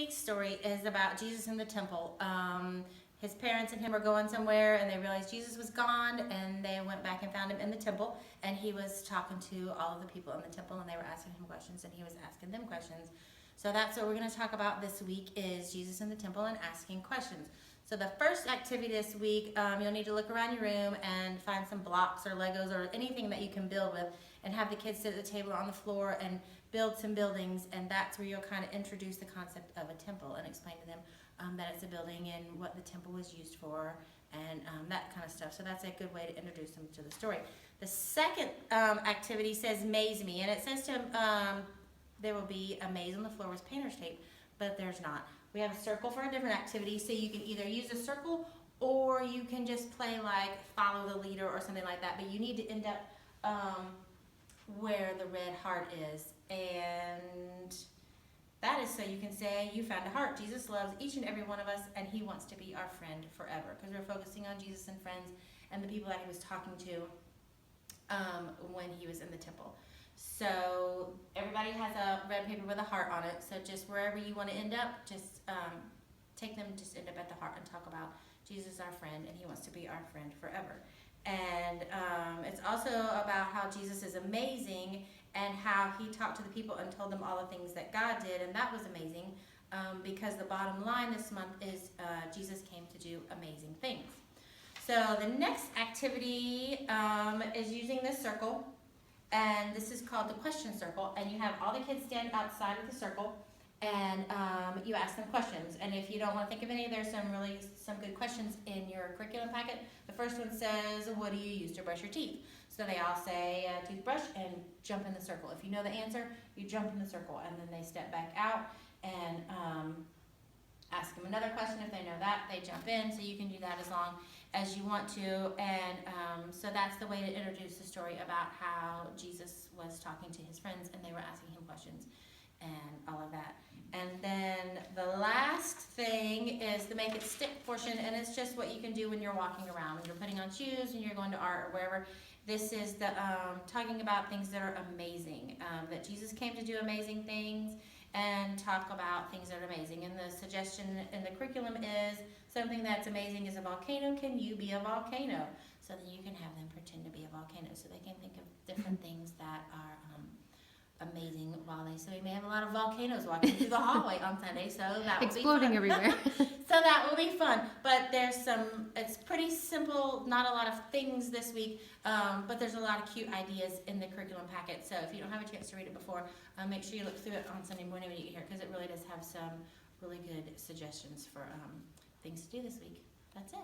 week's story is about Jesus in the temple. His parents and him were going somewhere, and they realized Jesus was gone, and they went back and found him in the temple, and he was talking to all of the people in the temple, and they were asking him questions, and he was asking them questions. So that's what we're going to talk about this week is Jesus in the temple and asking questions. So the first activity this week, you'll need to look around your room and find some blocks or Legos or anything that you can build with, and have the kids sit at the table or on the floor and build some buildings, and that's where you'll kind of introduce the concept of a temple and explain to them that it's a building and what the temple was used for and that kind of stuff. So that's a good way to introduce them to the story. The second activity says maze me, and it says to there will be a maze on the floor with painter's tape, but there's not. We have a circle for a different activity, so you can either use a circle or you can just play like follow the leader or something like that, but you need to end up where the red heart is, and that is so you can say you found a heart. Jesus loves each and every one of us, and he wants to be our friend forever, because we're focusing on Jesus and friends and the people that he was talking to when he was in the temple. So everybody has a red paper with a heart on it, so just wherever you want to end up, just take them, just end up at the heart and talk about Jesus our friend, and he wants to be our friend forever. And it's also about how Jesus is amazing and how he talked to the people and told them all the things that God did, and that was amazing because the bottom line this month is Jesus came to do amazing things. So the next activity is using this circle, and this is called the question circle, and you have all the kids stand outside of the circle, and you ask them questions. And if you don't want to think of any, there's some good questions in your curriculum packet. The first one says, what do you use to brush your teeth? So they all say toothbrush and jump in the circle. If you know the answer, you jump in the circle, and then they step back out and ask them another question. If they know that, they jump in. So you can do that as long as you want to. And so that's the way to introduce the story about how Jesus was talking to his friends and they were asking him questions and all of that. And then the last thing is the make it stick portion, and it's just what you can do when you're walking around, when you're putting on shoes, when you're going to art or wherever. This is the talking about things that are amazing, that Jesus came to do amazing things, and talk about things that are amazing. And the suggestion in the curriculum is something that's amazing is a volcano. Can you be a volcano? So then you can have them pretend to be a volcano, so they can think of different things that are amazing while so we may have a lot of volcanoes walking through the hallway on Sunday, so that will exploding be everywhere. So that will be fun. But it's pretty simple, not a lot of things this week, but there's a lot of cute ideas in the curriculum packet. So if you don't have a chance to read it before, make sure you look through it on Sunday morning when you get here, because it really does have some really good suggestions for things to do this week. That's it.